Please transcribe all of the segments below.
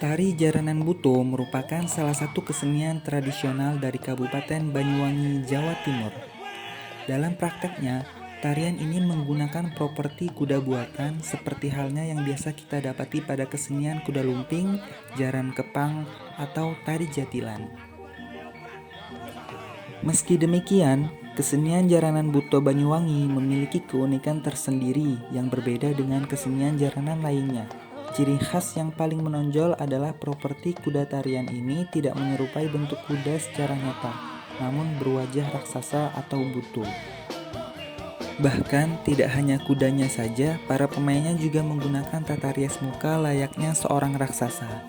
Tari Jaranan Buto merupakan salah satu kesenian tradisional dari Kabupaten Banyuwangi, Jawa Timur. Dalam prakteknya, tarian ini menggunakan properti kuda buatan seperti halnya yang biasa kita dapati pada kesenian kuda lumping, jaran kepang, atau tari jatilan. Meski demikian, kesenian Jaranan Buto Banyuwangi memiliki keunikan tersendiri yang berbeda dengan kesenian jaranan lainnya. Ciri khas yang paling menonjol adalah properti kuda tarian ini tidak menyerupai bentuk kuda secara nyata, namun berwajah raksasa atau buto. Bahkan tidak hanya kudanya saja, para pemainnya juga menggunakan tata rias muka layaknya seorang raksasa.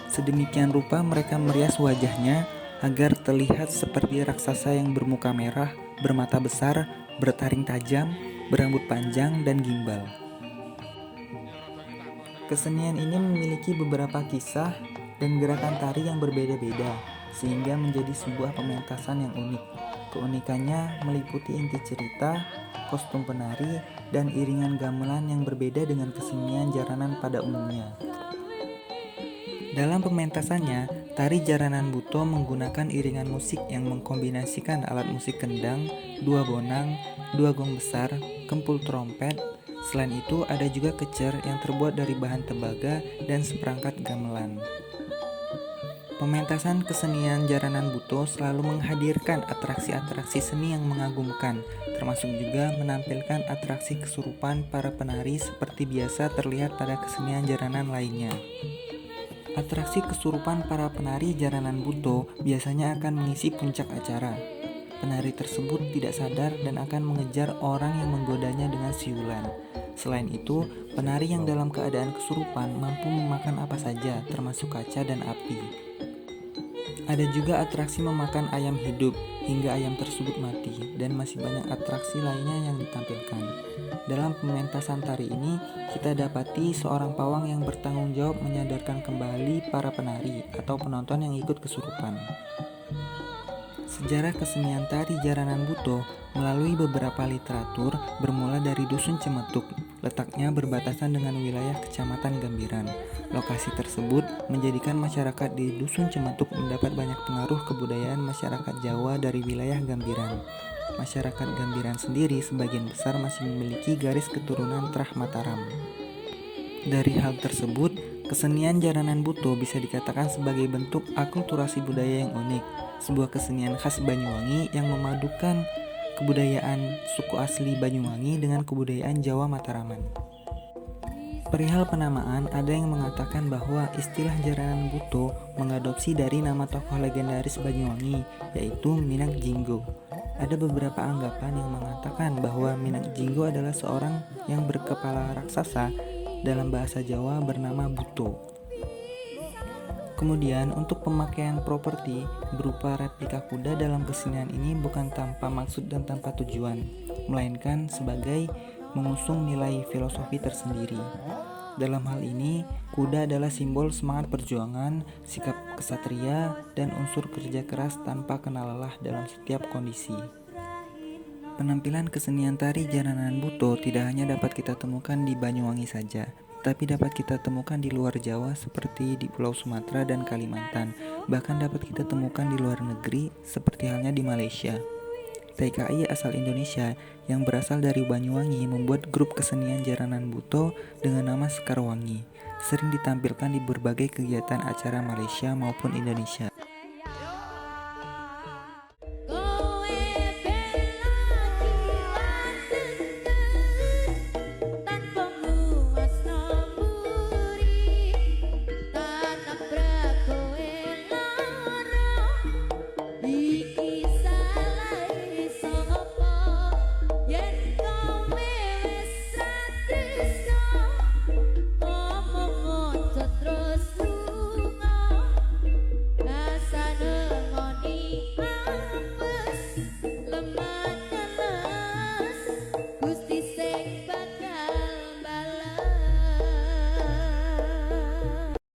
Sedemikian rupa mereka merias wajahnya agar terlihat seperti raksasa yang bermuka merah, bermata besar, bertaring tajam, berambut panjang, dan gimbal. Kesenian ini memiliki beberapa kisah dan gerakan tari yang berbeda-beda, sehingga menjadi sebuah pementasan yang unik. Keunikannya meliputi inti cerita, kostum penari, dan iringan gamelan yang berbeda dengan kesenian jaranan pada umumnya. Dalam pementasannya, tari Jaranan Buto menggunakan iringan musik yang mengkombinasikan alat musik kendang, dua bonang, dua gong besar, kempul trompet. Selain itu, ada juga kecer yang terbuat dari bahan tembaga dan seperangkat gamelan. Pementasan kesenian Jaranan Buto selalu menghadirkan atraksi-atraksi seni yang mengagumkan, termasuk juga menampilkan atraksi kesurupan para penari seperti biasa terlihat pada kesenian jaranan lainnya. Atraksi kesurupan para penari Jaranan Buto biasanya akan mengisi puncak acara. Penari tersebut tidak sadar dan akan mengejar orang yang menggodanya dengan siulan. Selain itu, penari yang dalam keadaan kesurupan mampu memakan apa saja, termasuk kaca dan api. Ada juga atraksi memakan ayam hidup hingga ayam tersebut mati, dan masih banyak atraksi lainnya yang ditampilkan. Dalam pementasan tari ini, kita dapati seorang pawang yang bertanggung jawab menyadarkan kembali para penari atau penonton yang ikut kesurupan. Sejarah kesenian tari Jaranan Buto melalui beberapa literatur bermula dari Dusun Cemetuk, letaknya berbatasan dengan wilayah Kecamatan Gambiran. Lokasi tersebut menjadikan masyarakat di Dusun Cemetuk mendapat banyak pengaruh kebudayaan masyarakat Jawa dari wilayah Gambiran. Masyarakat Gambiran sendiri sebagian besar masih memiliki garis keturunan Trah Mataram. Dari hal tersebut, kesenian Jaranan Buto bisa dikatakan sebagai bentuk akulturasi budaya yang unik, sebuah kesenian khas Banyuwangi yang memadukan kebudayaan suku asli Banyuwangi dengan kebudayaan Jawa Mataraman. Perihal penamaan, ada yang mengatakan bahwa istilah Jaranan Buto mengadopsi dari nama tokoh legendaris Banyuwangi, yaitu Minang Jinggo. Ada beberapa anggapan yang mengatakan bahwa Minang Jinggo adalah seorang yang berkepala raksasa, dalam bahasa Jawa bernama Buto. Kemudian untuk pemakaian properti berupa replika kuda dalam kesenian ini bukan tanpa maksud dan tanpa tujuan, melainkan sebagai mengusung nilai filosofi tersendiri. Dalam hal ini, kuda adalah simbol semangat perjuangan, sikap kesatria, dan unsur kerja keras tanpa kenal lelah dalam setiap kondisi. Penampilan kesenian tari Jaranan Buto tidak hanya dapat kita temukan di Banyuwangi saja, tapi dapat kita temukan di luar Jawa seperti di Pulau Sumatera dan Kalimantan, bahkan dapat kita temukan di luar negeri seperti halnya di Malaysia. TKI asal Indonesia yang berasal dari Banyuwangi membuat grup kesenian Jaranan Buto dengan nama Sekarwangi, sering ditampilkan di berbagai kegiatan acara Malaysia maupun Indonesia.